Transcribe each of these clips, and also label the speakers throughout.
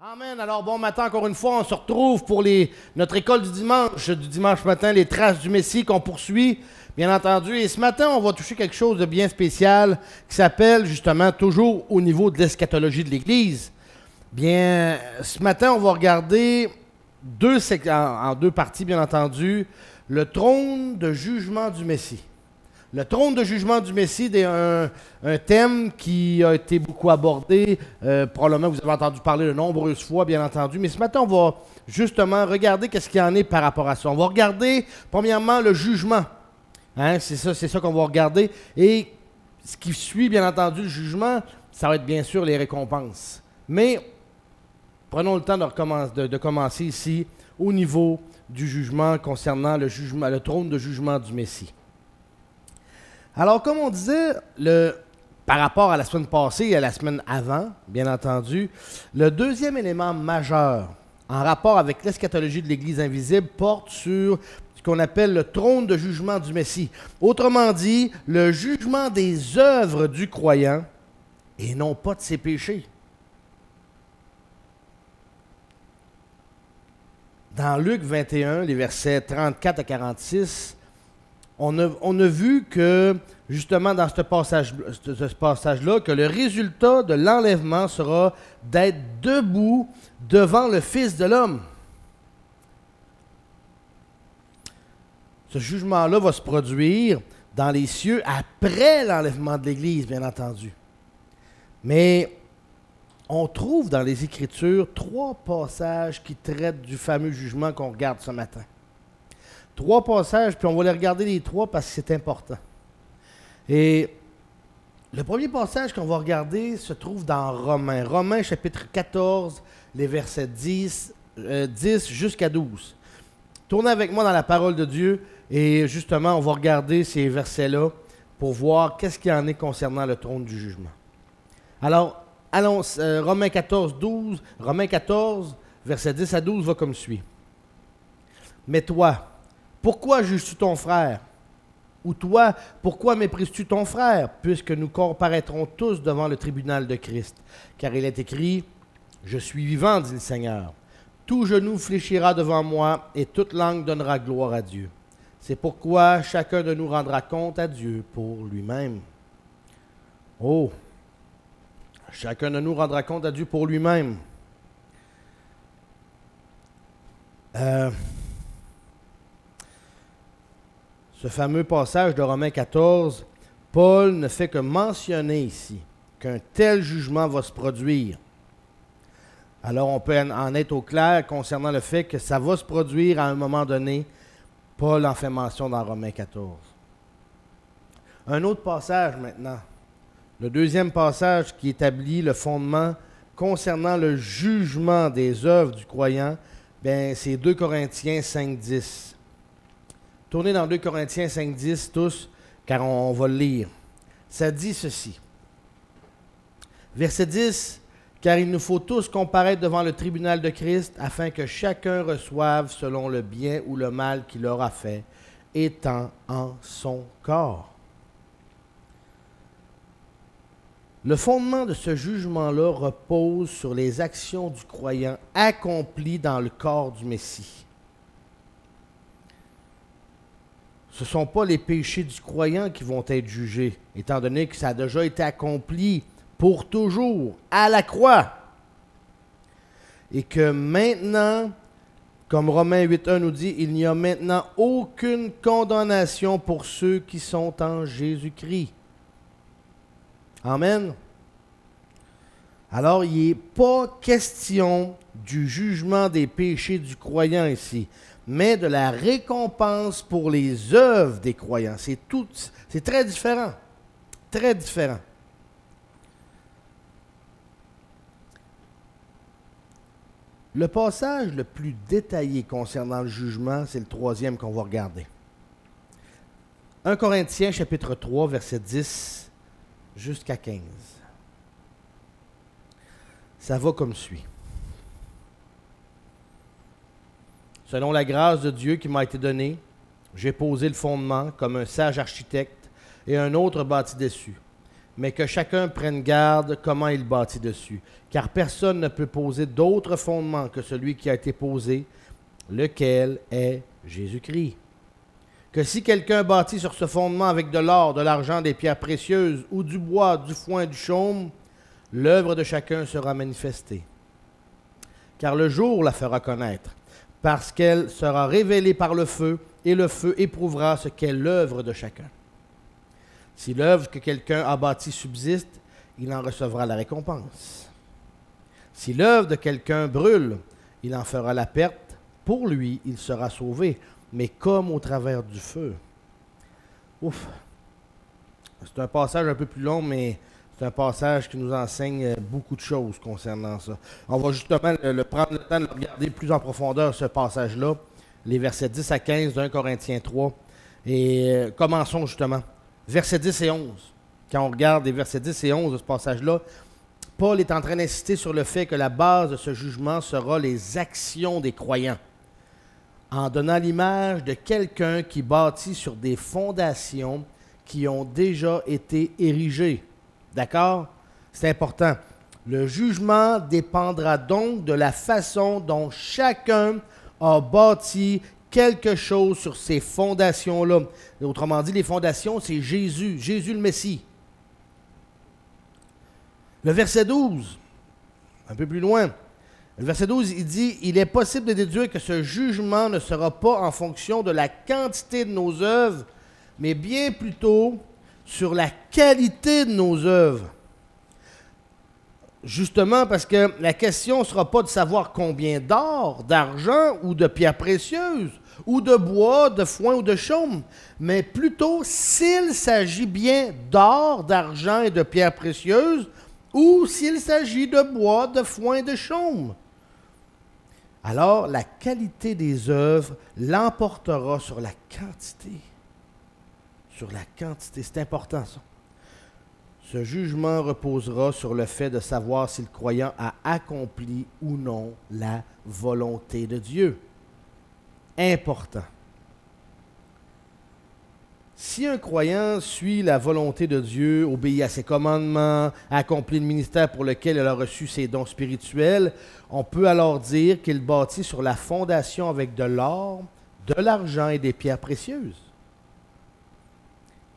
Speaker 1: Amen. Alors, bon matin encore une fois. On se retrouve pour notre école du dimanche matin, les traces du Messie qu'on poursuit, bien entendu. Et ce matin, on va toucher quelque chose de bien spécial qui s'appelle justement toujours au niveau de l'eschatologie de l'Église. Bien, ce matin, on va regarder en deux parties, bien entendu, le trône de jugement du Messie. Le trône de jugement du Messie est un thème qui a été beaucoup abordé. Probablement, vous avez entendu parler de nombreuses fois, bien entendu. Mais ce matin, on va justement regarder qu'est-ce qu'il y en est par rapport à ça. On va regarder, premièrement, le jugement. Hein, c'est ça qu'on va regarder. Et ce qui suit, bien entendu, le jugement, ça va être bien sûr les récompenses. Mais prenons le temps de commencer ici au niveau du jugement concernant le trône de jugement du Messie. Alors, comme on disait, par rapport à la semaine passée et à la semaine avant, bien entendu, le deuxième élément majeur en rapport avec l'eschatologie de l'Église invisible porte sur ce qu'on appelle le trône de jugement du Messie. Autrement dit, le jugement des œuvres du croyant et non pas de ses péchés. Dans Luc 21, les versets 34 à 46, on a vu que, justement, dans ce passage-là, que le résultat de l'enlèvement sera d'être debout devant le Fils de l'homme. Ce jugement-là va se produire dans les cieux après l'enlèvement de l'Église, bien entendu. Mais on trouve dans les Écritures 3 passages qui traitent du fameux jugement qu'on regarde ce matin. 3 passages, puis on va les regarder les 3 parce que c'est important. Et le premier passage qu'on va regarder se trouve dans Romains. Romains chapitre 14, les versets 10 jusqu'à 12. Tournez avec moi dans la parole de Dieu et justement, on va regarder ces versets-là pour voir qu'est-ce qu'il y en est concernant le trône du jugement. Alors, allons, Romains 14, versets 10 à 12 va comme suit. Mais toi, pourquoi juges-tu ton frère? Ou toi, pourquoi méprises-tu ton frère? Puisque nous comparaîtrons tous devant le tribunal de Christ. Car il est écrit, « Je suis vivant, dit le Seigneur. Tout genou fléchira devant moi, et toute langue donnera gloire à Dieu. C'est pourquoi chacun de nous rendra compte à Dieu pour lui-même. » Oh! Chacun de nous rendra compte à Dieu pour lui-même. Ce fameux passage de Romains 14, Paul ne fait que mentionner ici qu'un tel jugement va se produire. Alors on peut en être au clair concernant le fait que ça va se produire à un moment donné. Paul en fait mention dans Romains 14. Un autre passage maintenant. Le deuxième passage qui établit le fondement concernant le jugement des œuvres du croyant, c'est 2 Corinthiens 5.10. Tournez dans 2 Corinthiens 5.10 tous, car on va le lire. Ça dit ceci. Verset 10, « Car il nous faut tous comparaître devant le tribunal de Christ, afin que chacun reçoive selon le bien ou le mal qu'il aura fait, étant en son corps. » Le fondement de ce jugement-là repose sur les actions du croyant accomplies dans le corps du Messie. Ce ne sont pas les péchés du croyant qui vont être jugés, étant donné que ça a déjà été accompli pour toujours à la croix. Et que maintenant, comme Romains 8.1 nous dit, il n'y a maintenant aucune condamnation pour ceux qui sont en Jésus-Christ. Amen. Alors, il n'est pas question du jugement des péchés du croyant ici, mais de la récompense pour les œuvres des croyants. C'est très différent. Très différent. Le passage le plus détaillé concernant le jugement, c'est le 3e qu'on va regarder. 1 Corinthiens, chapitre 3, verset 10 jusqu'à 15. Ça va comme suit. Selon la grâce de Dieu qui m'a été donnée, j'ai posé le fondement comme un sage architecte et un autre bâtit dessus. Mais que chacun prenne garde comment il bâtit dessus, car personne ne peut poser d'autre fondement que celui qui a été posé, lequel est Jésus-Christ. Que si quelqu'un bâtit sur ce fondement avec de l'or, de l'argent, des pierres précieuses, ou du bois, du foin, du chaume, l'œuvre de chacun sera manifestée. Car le jour la fera connaître, parce qu'elle sera révélée par le feu, et le feu éprouvera ce qu'est l'œuvre de chacun. Si l'œuvre que quelqu'un a bâtie subsiste, il en recevra la récompense. Si l'œuvre de quelqu'un brûle, il en fera la perte. Pour lui, il sera sauvé, mais comme au travers du feu. Ouf! C'est un passage un peu plus long, mais c'est un passage qui nous enseigne beaucoup de choses concernant ça. On va justement prendre le temps de regarder plus en profondeur ce passage-là, les versets 10 à 15 d'1 Corinthiens 3. Et commençons justement. Versets 10 et 11. Quand on regarde les versets 10 et 11 de ce passage-là, Paul est en train d'insister sur le fait que la base de ce jugement sera les actions des croyants, en donnant l'image de quelqu'un qui bâtit sur des fondations qui ont déjà été érigées. D'accord? C'est important. Le jugement dépendra donc de la façon dont chacun a bâti quelque chose sur ces fondations-là. Autrement dit, les fondations, c'est Jésus, Jésus le Messie. Le verset 12, un peu plus loin, le verset 12, il dit « Il est possible de déduire que ce jugement ne sera pas en fonction de la quantité de nos œuvres, mais bien plutôt sur la qualité de nos œuvres. » Justement parce que la question ne sera pas de savoir combien d'or, d'argent ou de pierres précieuses, ou de bois, de foin ou de chaume, mais plutôt s'il s'agit bien d'or, d'argent et de pierres précieuses, ou s'il s'agit de bois, de foin et de chaume. Alors la qualité des œuvres l'emportera sur la quantité. Sur la quantité, c'est important ça. Ce jugement reposera sur le fait de savoir si le croyant a accompli ou non la volonté de Dieu. Important. Si un croyant suit la volonté de Dieu, obéit à ses commandements, accomplit le ministère pour lequel il a reçu ses dons spirituels, on peut alors dire qu'il bâtit sur la fondation avec de l'or, de l'argent et des pierres précieuses.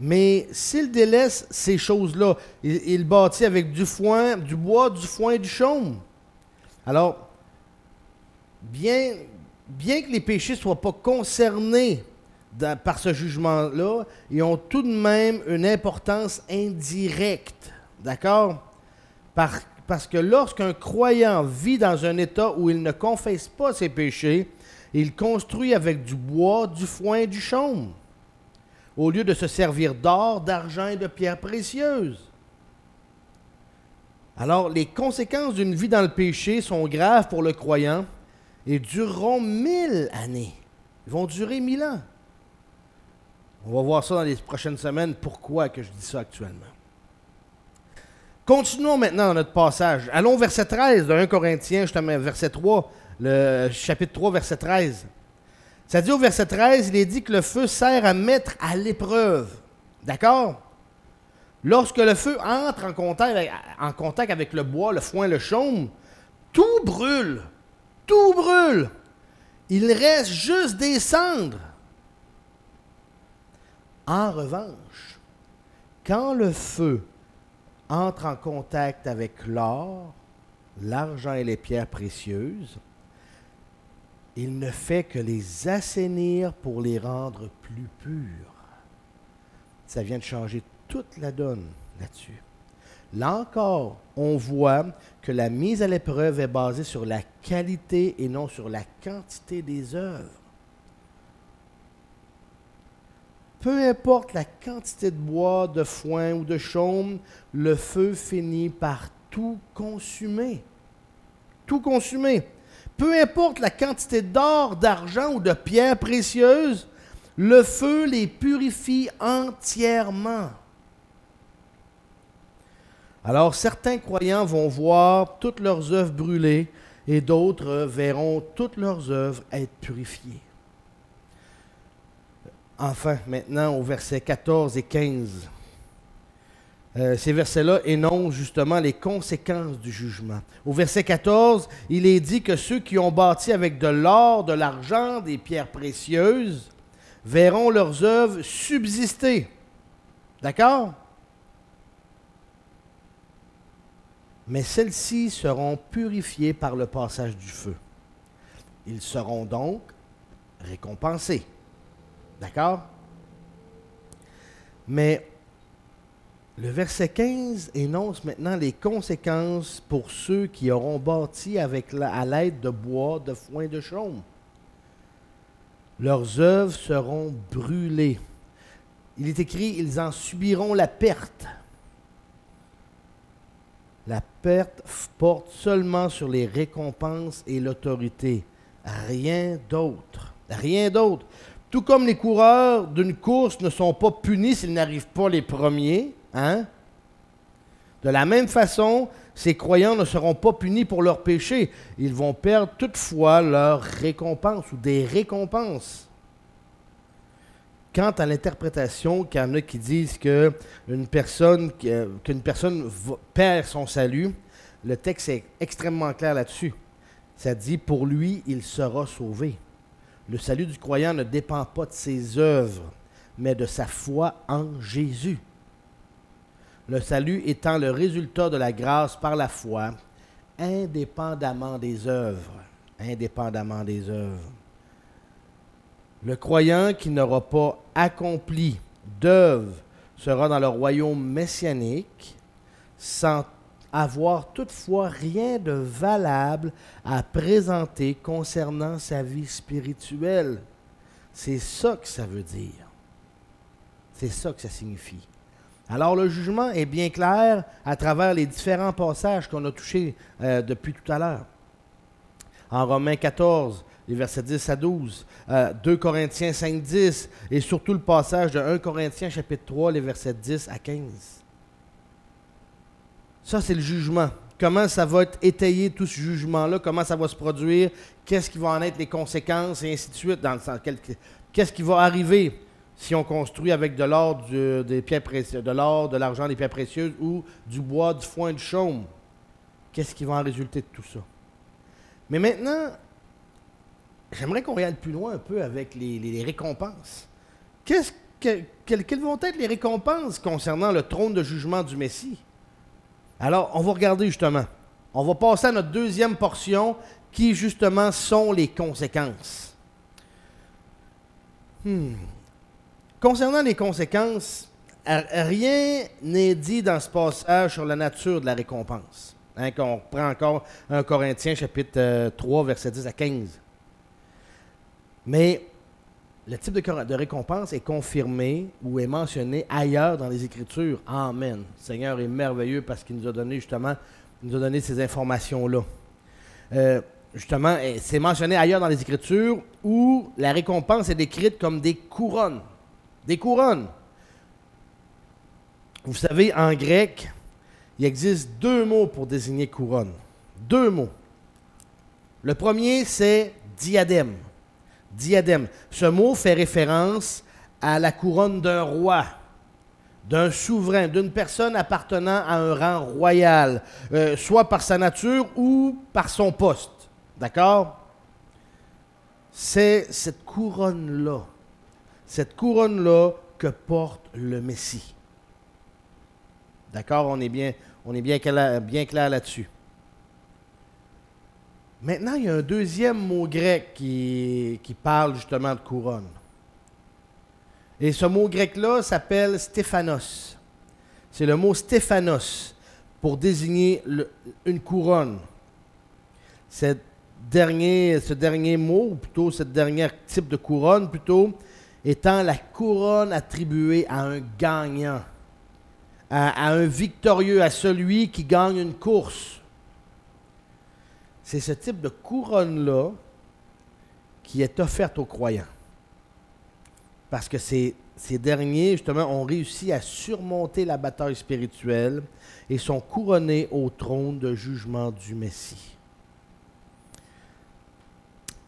Speaker 1: Mais s'il délaisse ces choses-là, il bâtit avec du foin, du bois, du foin et du chaume. Alors, bien que les péchés ne soient pas concernés par ce jugement-là, ils ont tout de même une importance indirecte. D'accord? Parce que lorsqu'un croyant vit dans un état où il ne confesse pas ses péchés, il construit avec du bois, du foin et du chaume, au lieu de se servir d'or, d'argent et de pierres précieuses. Alors, les conséquences d'une vie dans le péché sont graves pour le croyant et dureront 1000 années. Ils vont durer 1000 ans. On va voir ça dans les prochaines semaines, pourquoi que je dis ça actuellement. Continuons maintenant dans notre passage. Allons au verset 13 de 1 Corinthiens, justement, verset 3, le chapitre 3, verset 13. Ça dit au verset 13, il est dit que le feu sert à mettre à l'épreuve. D'accord? Lorsque le feu entre en contact avec le bois, le foin, le chaume, tout brûle. Tout brûle. Il reste juste des cendres. En revanche, quand le feu entre en contact avec l'or, l'argent et les pierres précieuses, il ne fait que les assainir pour les rendre plus purs. Ça vient de changer toute la donne là-dessus. Là encore, on voit que la mise à l'épreuve est basée sur la qualité et non sur la quantité des œuvres. Peu importe la quantité de bois, de foin ou de chaume, le feu finit par tout consumer. Tout consumer. Peu importe la quantité d'or, d'argent ou de pierres précieuses, le feu les purifie entièrement. Alors, certains croyants vont voir toutes leurs œuvres brûler et d'autres verront toutes leurs œuvres être purifiées. Enfin, maintenant, au verset 14 et 15, ces versets-là énoncent justement les conséquences du jugement. Au verset 14, il est dit que ceux qui ont bâti avec de l'or, de l'argent, des pierres précieuses, verront leurs œuvres subsister. D'accord? Mais celles-ci seront purifiées par le passage du feu. Ils seront donc récompensés. D'accord? Mais le verset 15 énonce maintenant les conséquences pour ceux qui auront bâti à l'aide de bois, de foin, de chaume. Leurs œuvres seront brûlées. Il est écrit, ils en subiront la perte. La perte porte seulement sur les récompenses et l'autorité. Rien d'autre. Rien d'autre. Tout comme les coureurs d'une course ne sont pas punis s'ils n'arrivent pas les premiers, hein? De la même façon, ces croyants ne seront pas punis pour leurs péchés. Ils vont perdre toutefois leur récompense ou des récompenses. Quant à l'interprétation, qu'il y en a qui disent qu'une personne perd son salut, le texte est extrêmement clair là-dessus. Ça dit, pour lui, il sera sauvé. Le salut du croyant ne dépend pas de ses œuvres, mais de sa foi en Jésus. Le salut étant le résultat de la grâce par la foi, indépendamment des œuvres. Indépendamment des œuvres. Le croyant qui n'aura pas accompli d'œuvre sera dans le royaume messianique sans avoir toutefois rien de valable à présenter concernant sa vie spirituelle. C'est ça que ça veut dire. C'est ça que ça signifie. Alors le jugement est bien clair à travers les différents passages qu'on a touchés depuis tout à l'heure. En Romains 14, les versets 10 à 12, 2 Corinthiens 5, 10, et surtout le passage de 1 Corinthiens chapitre 3, les versets 10 à 15. Ça, c'est le jugement. Comment ça va être étayé, tout ce jugement-là, comment ça va se produire, qu'est-ce qui va en être les conséquences, et ainsi de suite, dans le sens, qu'est-ce qui va arriver si on construit avec de l'or, des pierres précieuses, de l'or, de l'argent, des pierres précieuses, ou du bois, du foin, du chaume. Qu'est-ce qui va en résulter de tout ça? Mais maintenant, j'aimerais qu'on regarde plus loin un peu avec les récompenses. Quelles vont être les récompenses concernant le trône de jugement du Messie? Alors, on va regarder justement. On va passer à notre deuxième portion qui, justement, sont les conséquences. Concernant les conséquences, rien n'est dit dans ce passage sur la nature de la récompense. Qu'on reprend encore 1 Corinthiens chapitre 3, versets 10 à 15. Mais le type de récompense est confirmé ou est mentionné ailleurs dans les Écritures. Amen. Le Seigneur est merveilleux parce qu'il nous a donné justement, ces informations-là. Justement, c'est mentionné ailleurs dans les Écritures où la récompense est décrite comme des couronnes. Des couronnes. Vous savez, en grec, il existe 2 mots pour désigner couronne. 2 mots. Le premier, c'est diadème. Diadème. Ce mot fait référence à la couronne d'un roi, d'un souverain, d'une personne appartenant à un rang royal, soit par sa nature ou par son poste. D'accord? C'est cette couronne-là que porte le Messie. D'accord? On est bien clair là-dessus. Maintenant, il y a un deuxième mot grec qui parle justement de couronne. Et ce mot grec-là s'appelle Stéphanos. C'est le mot Stéphanos. pour désigner une couronne. Ce dernier mot, ou plutôt ce dernier type de couronne, plutôt, étant la couronne attribuée à un gagnant, à un victorieux, à celui qui gagne une course. C'est ce type de couronne-là qui est offerte aux croyants. Parce que ces derniers, justement, ont réussi à surmonter la bataille spirituelle et sont couronnés au trône de jugement du Messie.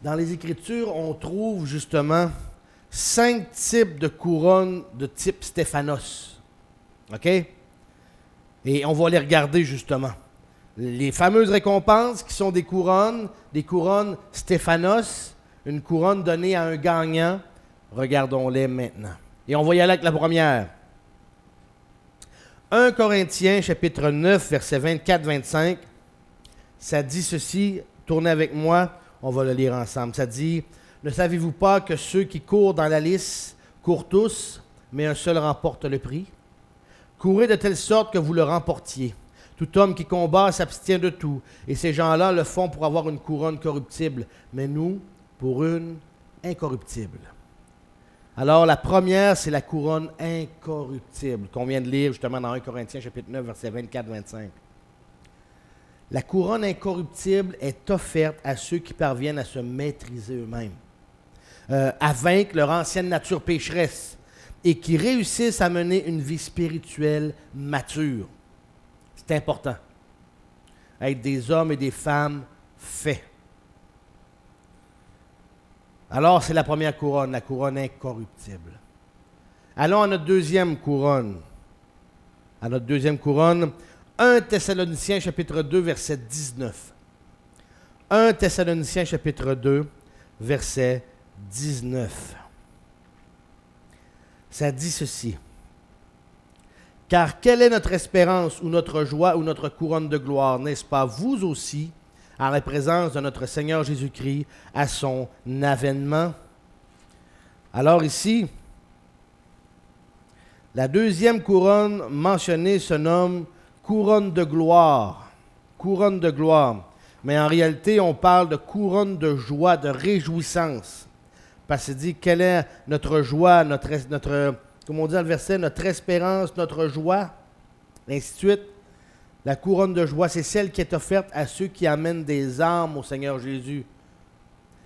Speaker 1: Dans les Écritures, on trouve justement 5 types de couronnes de type Stéphanos. OK? Et on va les regarder justement. Les fameuses récompenses qui sont des couronnes Stéphanos, une couronne donnée à un gagnant. Regardons-les maintenant. Et on va y aller avec la première. 1 Corinthiens, chapitre 9, versets 24-25, ça dit ceci, tournez avec moi, on va le lire ensemble. Ça dit, « Ne savez-vous pas que ceux qui courent dans la lice courent tous, mais un seul remporte le prix? Courez de telle sorte que vous le remportiez. Tout homme qui combat s'abstient de tout, et ces gens-là le font pour avoir une couronne corruptible, mais nous, pour une incorruptible. » Alors, la première, c'est la couronne incorruptible, qu'on vient de lire justement dans 1 Corinthiens, chapitre 9, versets 24-25. La couronne incorruptible est offerte à ceux qui parviennent à se maîtriser eux-mêmes, à vaincre leur ancienne nature pécheresse et qui réussissent à mener une vie spirituelle mature. C'est important. Être des hommes et des femmes faits. Alors, c'est la première couronne, la couronne incorruptible. Allons à notre deuxième couronne. 1 Thessaloniciens, chapitre 2, verset 19. 1 Thessaloniciens, chapitre 2, verset 19. Ça dit ceci. « Car quelle est notre espérance ou notre joie ou notre couronne de gloire, n'est-ce pas, vous aussi, en la présence de notre Seigneur Jésus-Christ, à son avènement? » Alors ici, la deuxième couronne mentionnée se nomme couronne de gloire. Couronne de gloire. Mais en réalité, on parle de couronne de joie, de réjouissance. Parce qu'il dit, quelle est notre joie, notre comme on dit dans le verset, notre espérance, notre joie, et ainsi de suite. La couronne de joie, c'est celle qui est offerte à ceux qui amènent des âmes au Seigneur Jésus.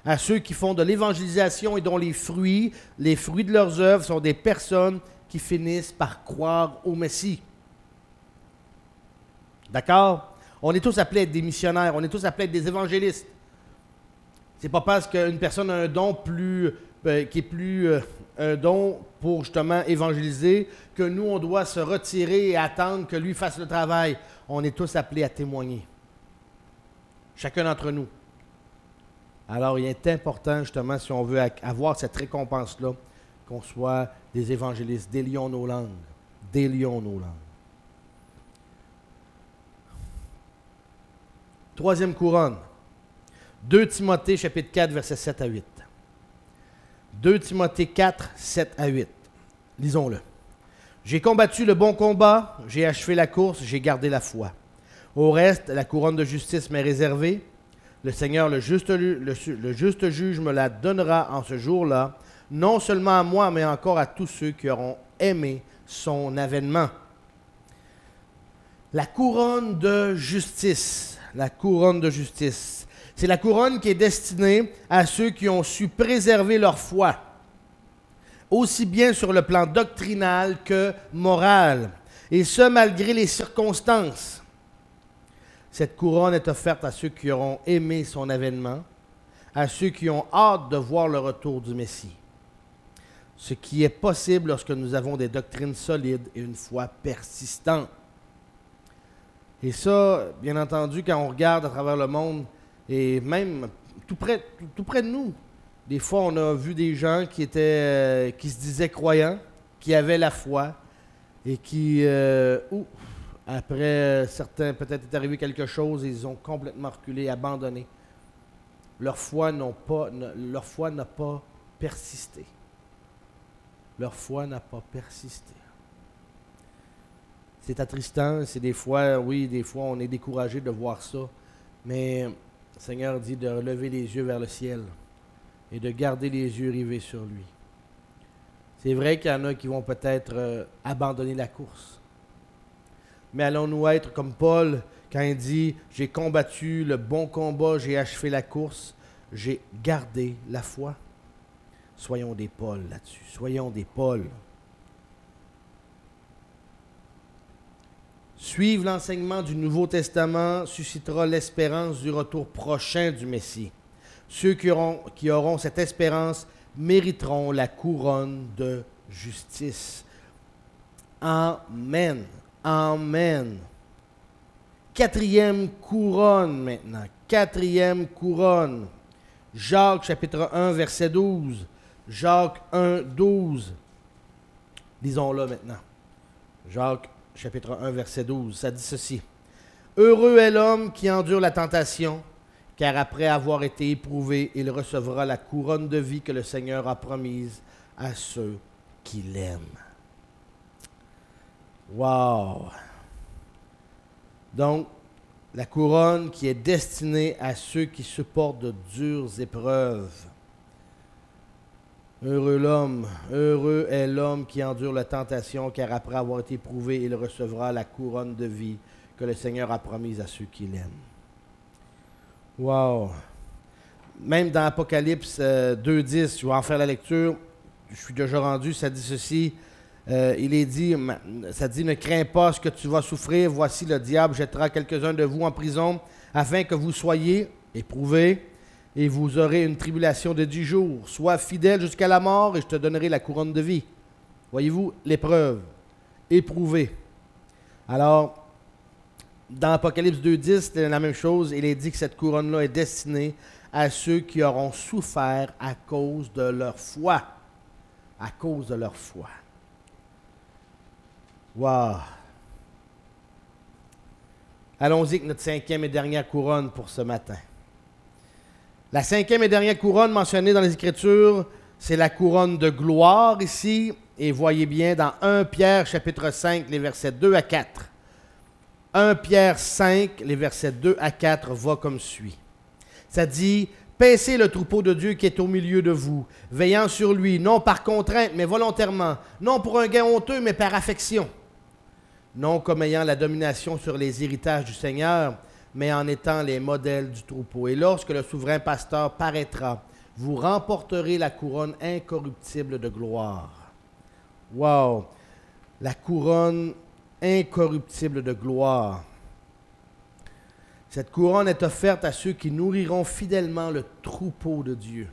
Speaker 1: À ceux qui font de l'évangélisation et dont les fruits de leurs œuvres sont des personnes qui finissent par croire au Messie. D'accord? On est tous appelés à être des missionnaires, on est tous appelés à être des évangélistes. C'est pas parce qu'une personne a un don un don pour justement évangéliser que nous, on doit se retirer et attendre que lui fasse le travail. On est tous appelés à témoigner. Chacun d'entre nous. Alors, il est important, justement, si on veut avoir cette récompense-là, qu'on soit des évangélistes. Délions nos langues. Délions nos langues. Troisième couronne. 2 Timothée, chapitre 4, versets 7 à 8. 2 Timothée 4, 7 à 8. Lisons-le. « J'ai combattu le bon combat, j'ai achevé la course, j'ai gardé la foi. Au reste, la couronne de justice m'est réservée. Le Seigneur, le juste juge, me la donnera en ce jour-là, non seulement à moi, mais encore à tous ceux qui auront aimé son avènement. » La couronne de justice. La couronne de justice. C'est la couronne qui est destinée à ceux qui ont su préserver leur foi, aussi bien sur le plan doctrinal que moral, et ce, malgré les circonstances. Cette couronne est offerte à ceux qui auront aimé son avènement, à ceux qui ont hâte de voir le retour du Messie. Ce qui est possible lorsque nous avons des doctrines solides et une foi persistante. Et ça, bien entendu, quand on regarde à travers le monde, et même tout près de nous, des fois, on a vu des gens qui se disaient croyants, qui avaient la foi, et qui, après certains, peut-être est arrivé quelque chose, ils ont complètement reculé, abandonné. Leur foi n'a pas persisté. Leur foi n'a pas persisté. C'est attristant, c'est des fois, oui, des fois on est découragé de voir ça, mais le Seigneur dit de relever les yeux vers le ciel et de garder les yeux rivés sur lui. C'est vrai qu'il y en a qui vont peut-être abandonner la course. Mais allons-nous être comme Paul quand il dit « J'ai combattu le bon combat, j'ai achevé la course, j'ai gardé la foi ». Soyons des Paul là-dessus. Soyons des Paul. Suivre l'enseignement du Nouveau Testament suscitera l'espérance du retour prochain du Messie. Ceux qui auront cette espérance mériteront la couronne de justice. Amen. Amen. Quatrième couronne maintenant. Quatrième couronne. Jacques chapitre 1 verset 12. Jacques 1, 12. Lisons-le maintenant. Jacques chapitre 1 verset 12. Ça dit ceci. Heureux est l'homme qui endure la tentation, car après avoir été éprouvé, il recevra la couronne de vie que le Seigneur a promise à ceux qui l'aiment. Wow! Donc, la couronne qui est destinée à ceux qui supportent de dures épreuves. Heureux est l'homme qui endure la tentation, car après avoir été éprouvé, il recevra la couronne de vie que le Seigneur a promise à ceux qui l'aiment. Wow! Même dans Apocalypse 2.10, je vais en faire la lecture, je suis déjà rendu, ça dit ceci, il est dit, ça dit, ne crains pas ce que tu vas souffrir, voici le diable jettera quelques-uns de vous en prison, afin que vous soyez éprouvés, et vous aurez une tribulation de 10 jours. Sois fidèle jusqu'à la mort, et je te donnerai la couronne de vie. Voyez-vous, l'épreuve, éprouvé. Alors, dans Apocalypse 2.10, c'est la même chose. Il est dit que cette couronne-là est destinée à ceux qui auront souffert à cause de leur foi. À cause de leur foi. Wow! Allons-y avec notre cinquième et dernière couronne pour ce matin. La cinquième et dernière couronne mentionnée dans les Écritures, c'est la couronne de gloire ici. Et voyez bien dans 1 Pierre chapitre 5, les versets 2 à 4. 1 Pierre 5, les versets 2 à 4 va comme suit. Ça dit, « Paissez le troupeau de Dieu qui est au milieu de vous, veillant sur lui, non par contrainte, mais volontairement, non pour un gain honteux, mais par affection, non comme ayant la domination sur les héritages du Seigneur, mais en étant les modèles du troupeau. Et lorsque le souverain pasteur paraîtra, vous remporterez la couronne incorruptible de gloire. » Wow! La couronne incorruptible de gloire. Cette couronne est offerte à ceux qui nourriront fidèlement le troupeau de Dieu.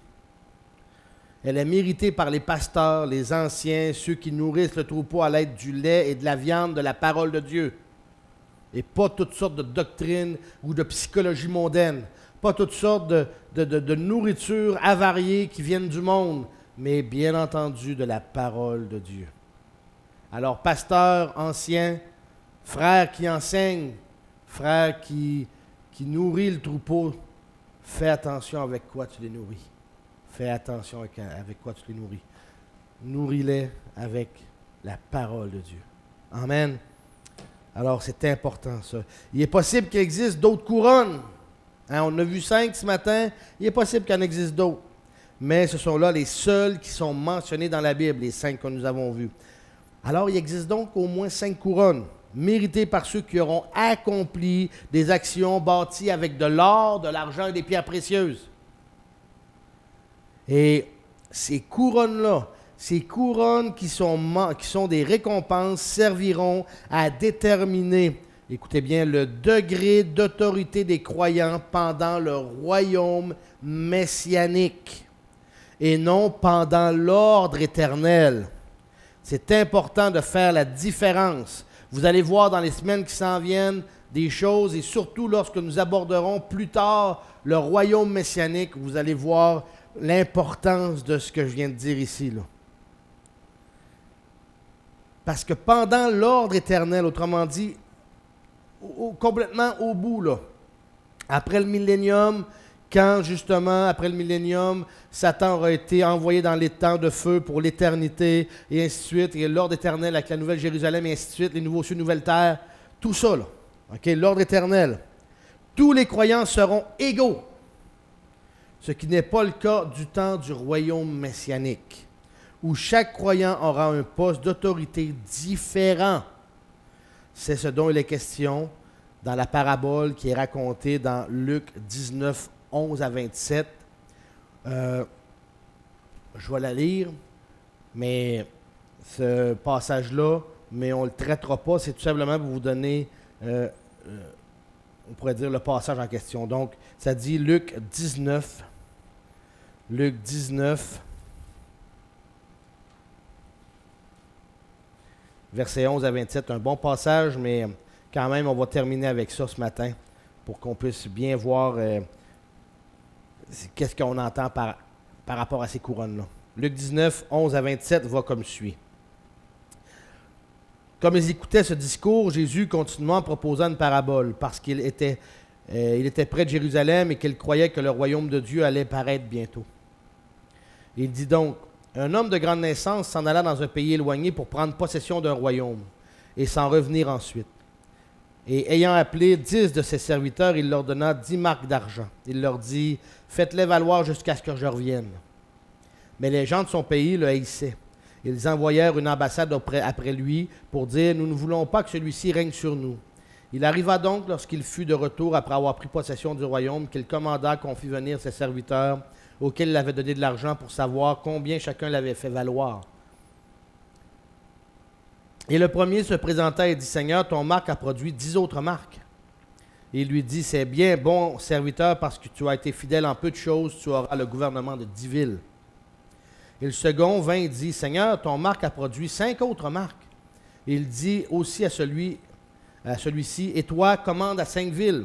Speaker 1: Elle est méritée par les pasteurs, les anciens, ceux qui nourrissent le troupeau à l'aide du lait et de la viande de la parole de Dieu. Et pas toutes sortes de doctrines ou de psychologie mondaine, pas toutes sortes de nourriture avariée qui viennent du monde, mais bien entendu de la parole de Dieu. Alors, pasteur, ancien, frère qui enseigne, frère qui nourrit le troupeau, fais attention avec quoi tu les nourris. Fais attention avec quoi tu les nourris. Nourris-les avec la parole de Dieu. Amen. Alors, c'est important, ça. Il est possible qu'il existe d'autres couronnes. Hein, on en a vu 5 ce matin. Il est possible qu'il en existe d'autres. Mais ce sont là les seuls qui sont mentionnés dans la Bible, les 5 que nous avons vus. Alors, il existe donc au moins 5 couronnes, méritées par ceux qui auront accompli des actions bâties avec de l'or, de l'argent et des pierres précieuses. Et ces couronnes-là, ces couronnes qui sont des récompenses serviront à déterminer, écoutez bien, le degré d'autorité des croyants pendant le royaume messianique et non pendant l'ordre éternel. C'est important de faire la différence. Vous allez voir dans les semaines qui s'en viennent des choses, et surtout lorsque nous aborderons plus tard le royaume messianique, vous allez voir l'importance de ce que je viens de dire ici, là. Parce que pendant l'ordre éternel, autrement dit, complètement au bout, là, après le millénium, quand justement, après le millénium, Satan aura été envoyé dans les temps de feu pour l'éternité, et ainsi de suite, et l'ordre éternel avec la Nouvelle Jérusalem, et ainsi de suite, les nouveaux cieux, nouvelles terres, tout ça, là. OK, l'ordre éternel. Tous les croyants seront égaux, ce qui n'est pas le cas du temps du royaume messianique, où chaque croyant aura un poste d'autorité différent. C'est ce dont il est question dans la parabole qui est racontée dans Luc 19, 11 à 27. Je vais la lire, mais ce passage-là, mais on ne le traitera pas, c'est tout simplement pour vous donner, on pourrait dire, le passage en question. Donc, ça dit Luc 19, versets 11 à 27, un bon passage, mais quand même, on va terminer avec ça ce matin pour qu'on puisse bien voir qu'est-ce qu'on entend par rapport à ces couronnes-là. Luc 19, 11 à 27 va comme suit. Comme ils écoutaient ce discours, Jésus continuait en proposant une parabole parce qu'il était près de Jérusalem et qu'il croyait que le royaume de Dieu allait paraître bientôt. Il dit donc, un homme de grande naissance s'en alla dans un pays éloigné pour prendre possession d'un royaume et s'en revenir ensuite. Et ayant appelé 10 de ses serviteurs, il leur donna 10 marcs d'argent. Il leur dit, faites-les valoir jusqu'à ce que je revienne. Mais les gens de son pays le haïssaient. Ils envoyèrent une ambassade après lui pour dire, nous ne voulons pas que celui-ci règne sur nous. Il arriva donc, lorsqu'il fut de retour après avoir pris possession du royaume, qu'il commanda qu'on fît venir ses serviteurs, auxquels il avait donné de l'argent pour savoir combien chacun l'avait fait valoir. Et le premier se présenta et dit, Seigneur, ton marc a produit 10 autres marques. Et il lui dit, c'est bien, bon serviteur, parce que tu as été fidèle en peu de choses, tu auras le gouvernement de 10 villes. Et le second vint et dit, Seigneur, ton marc a produit 5 autres marques. Et il dit aussi à celui-ci, et toi, commande à 5 villes.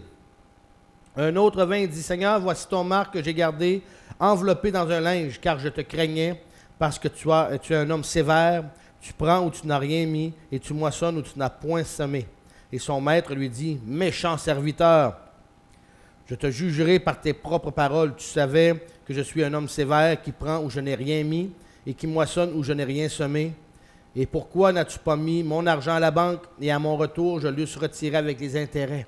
Speaker 1: Un autre vint et dit, Seigneur, voici ton marc que j'ai gardé, enveloppé dans un linge, car je te craignais, parce que tu es un homme sévère, tu prends où tu n'as rien mis, et tu moissonnes où tu n'as point semé. Et son maître lui dit, méchant serviteur, je te jugerai par tes propres paroles. Tu savais que je suis un homme sévère qui prend où je n'ai rien mis et qui moissonne où je n'ai rien semé. Et pourquoi n'as-tu pas mis mon argent à la banque et à mon retour, je l'eusse retiré avec les intérêts?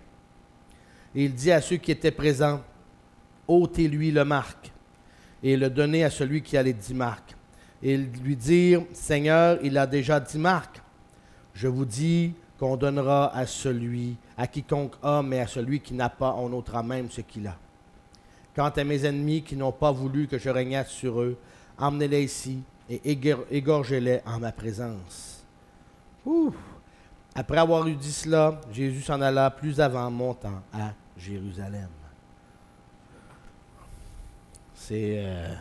Speaker 1: Et il dit à ceux qui étaient présents, ôtez-lui le marc et le donnez à celui qui a les 10 marcs. Et lui dire, Seigneur, il a déjà 10 marcs. Je vous dis qu'on donnera à quiconque a, mais à celui qui n'a pas, on ôtera même ce qu'il a. Quant à mes ennemis qui n'ont pas voulu que je régnasse sur eux, emmenez-les ici et égorgez-les en ma présence. Ouh. Après avoir eu dit cela, Jésus s'en alla plus avant, montant à Jérusalem. C'est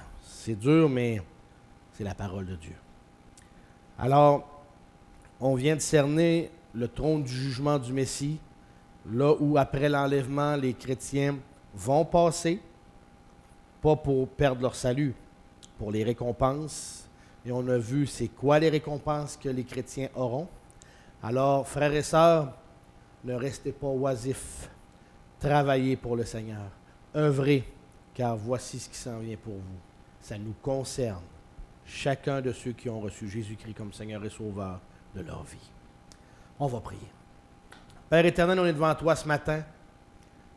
Speaker 1: dur, mais c'est la parole de Dieu. Alors, on vient de cerner le trône du jugement du Messie, là où après l'enlèvement, les chrétiens vont passer, pas pour perdre leur salut, pour les récompenses. Et on a vu c'est quoi les récompenses que les chrétiens auront. Alors, frères et sœurs, ne restez pas oisifs, travaillez pour le Seigneur, œuvrez, car voici ce qui s'en vient pour vous. Ça nous concerne, chacun de ceux qui ont reçu Jésus-Christ comme Seigneur et Sauveur de leur vie. On va prier. Père éternel, on est devant toi ce matin.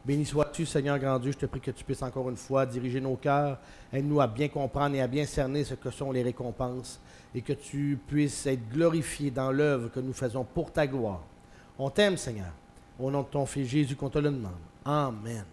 Speaker 1: Béni sois-tu, Seigneur grand Dieu. Je te prie que tu puisses encore une fois diriger nos cœurs. Aide-nous à bien comprendre et à bien cerner ce que sont les récompenses et que tu puisses être glorifié dans l'œuvre que nous faisons pour ta gloire. On t'aime, Seigneur. Au nom de ton Fils Jésus qu'on te le demande. Amen.